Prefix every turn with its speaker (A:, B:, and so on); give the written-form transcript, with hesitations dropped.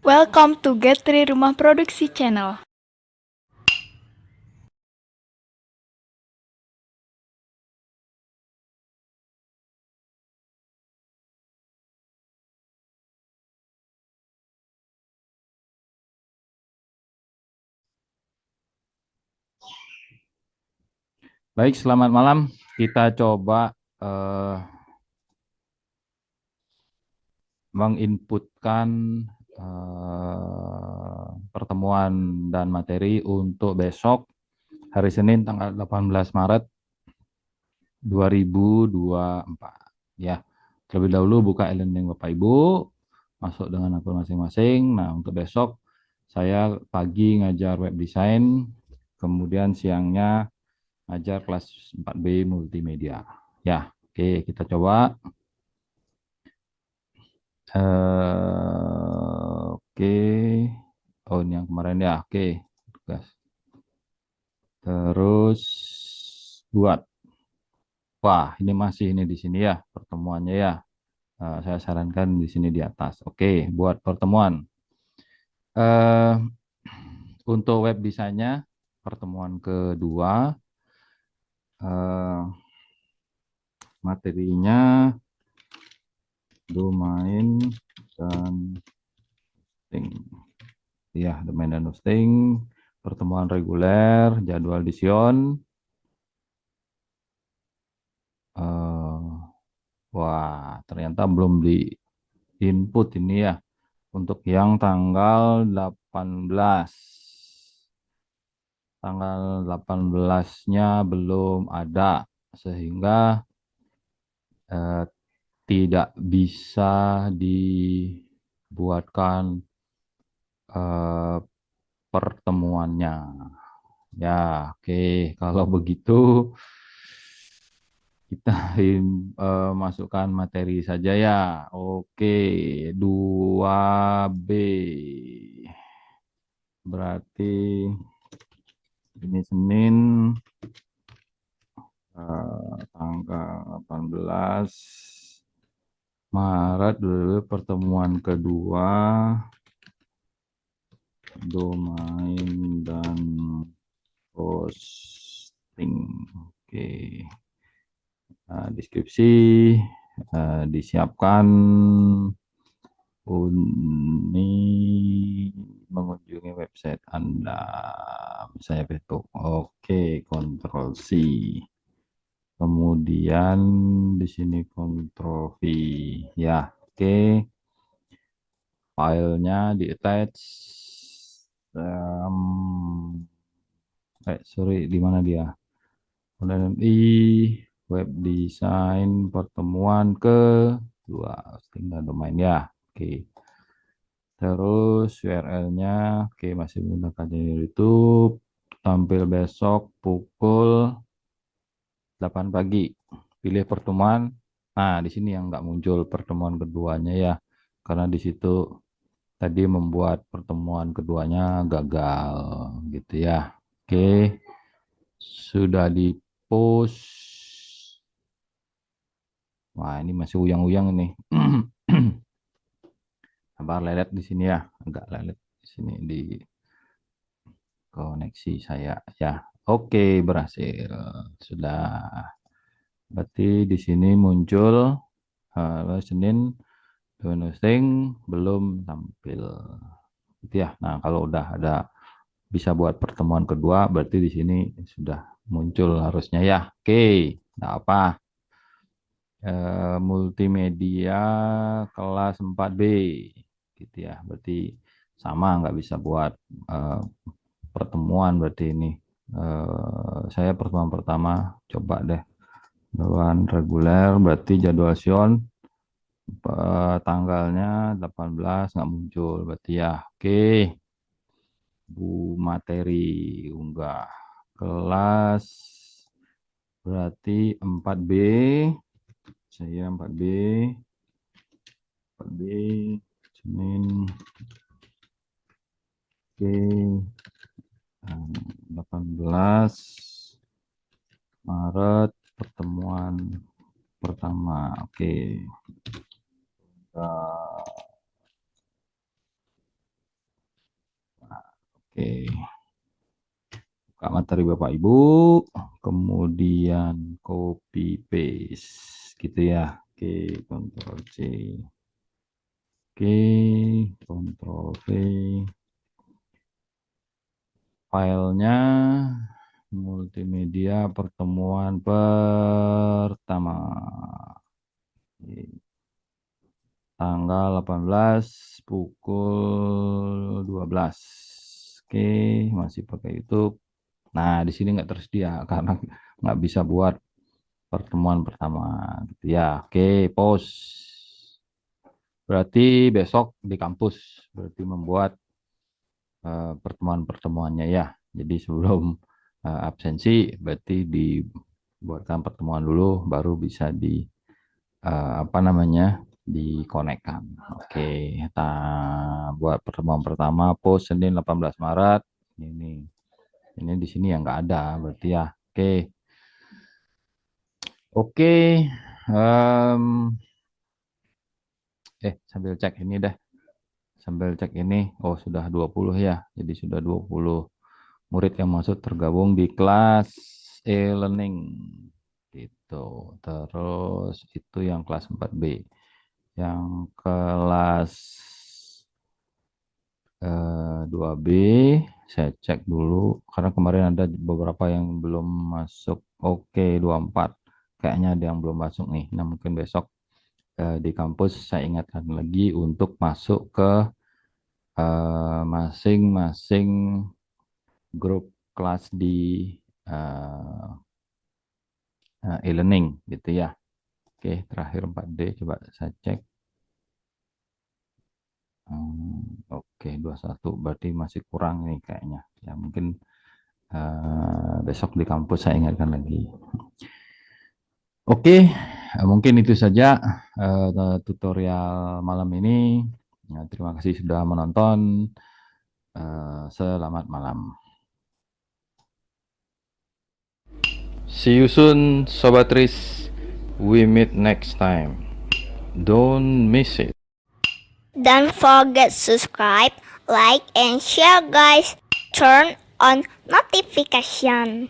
A: Welcome to Get3 Rumah Produksi Channel.
B: Baik, selamat malam. Kita coba menginputkan pertemuan dan materi untuk besok hari Senin tanggal 18 Maret 2024. Ya, terlebih dahulu buka e-learning Bapak Ibu, masuk dengan akun masing-masing. Nah, untuk besok saya pagi ngajar web design, kemudian siangnya ngajar kelas 4B multimedia. Ya, oke, kita coba. Oke. Oh, ini yang kemarin ya. Oke. Tugas. Terus buat. Wah, ini masih ini di sini ya pertemuannya ya. Saya sarankan di sini di atas. Oke, buat pertemuan. eh untuk web desainnya pertemuan kedua, eh, materinya domain dan hosting. Ya, domain dan hosting, pertemuan reguler, jadwal di Sion. Wah, ternyata belum di input ini ya. Untuk yang tanggal 18. Tanggal 18-nya belum ada. Sehingga eh, tidak bisa dibuatkan eh, pertemuannya. Ya, oke. Kalau begitu kita masukkan materi saja ya. Oke, 2B. Berarti ini Senin tanggal 18 Maret dulu pertemuan kedua domain dan hosting. Oke. Deskripsi disiapkan ini mengunjungi website Anda, misalnya Facebook. Oke, Ctrl C. Kemudian di sini Ctrl V. Ya, oke. Filenya di attach. Sorry, di mana dia? Kemudian web design pertemuan kedua, hosting dan domain ya. Oke. Terus URL-nya, oke, masih menggunakan YouTube. Tampil besok pukul 8 pagi. Pilih pertemuan. Nah, di sini yang nggak muncul pertemuan keduanya ya. Karena di situ tadi membuat pertemuan keduanya gagal gitu ya. Oke. Sudah di post. Wah, ini masih uyang-uyang nih. Sabar, lelet di sini ya. Agak lelet di sini di koneksi saya ya. Oke, berhasil. Sudah. Berarti di sini muncul Senin domain hosting belum tampil. Gitu ya. Nah, kalau udah ada bisa buat pertemuan kedua, berarti di sini sudah muncul harusnya ya. Oke, nggak apa. Multimedia kelas 4B gitu ya. Berarti sama nggak bisa buat eh, pertemuan berarti ini. Saya pertemuan pertama coba deh dengan reguler, berarti jadwal Sion tanggalnya 18 nggak muncul berarti ya. Oke, Bu materi unggah kelas berarti 4B, saya 4B Senin. Oke, 18 Maret pertemuan pertama. Oke. Oke. Buka materi Bapak Ibu, kemudian copy paste gitu ya. Oke, Ctrl C. Oke, Ctrl V. Filenya multimedia pertemuan pertama. Tanggal 18 pukul 12. Oke, masih pakai YouTube. Nah, di sini nggak tersedia karena nggak bisa buat pertemuan pertama gitu ya. Oke, post. Berarti besok di kampus berarti membuat pertemuan-pertemuannya ya. Jadi sebelum absensi berarti dibuatkan pertemuan dulu baru bisa di apa namanya dikonekkan. Oke, kita buat pertemuan pertama post Senin 18 Maret. Ini di sini yang nggak ada berarti ya. Oke. Oke. em, sambil cek ini deh. Sambil cek ini. Oh, sudah 20 ya. Jadi sudah 20 murid yang masuk tergabung di kelas e-learning gitu. Terus itu yang kelas 4B. Yang kelas 2B saya cek dulu karena kemarin ada beberapa yang belum masuk. Oke, 24 kayaknya ada yang belum masuk nih. Nah, mungkin besok di kampus saya ingatkan lagi untuk masuk ke masing-masing grup kelas di eh, e-learning gitu ya. Oke, terakhir 4D coba saya cek. Oke, 21 berarti masih kurang nih kayaknya. Ya mungkin besok di kampus saya ingatkan lagi. Oke, mungkin itu saja tutorial malam ini. Ya, terima kasih sudah menonton. Selamat malam. See you soon, Sobat Tris. We meet next time. Don't miss it.
C: Don't forget subscribe, like, and share guys. Turn on notification.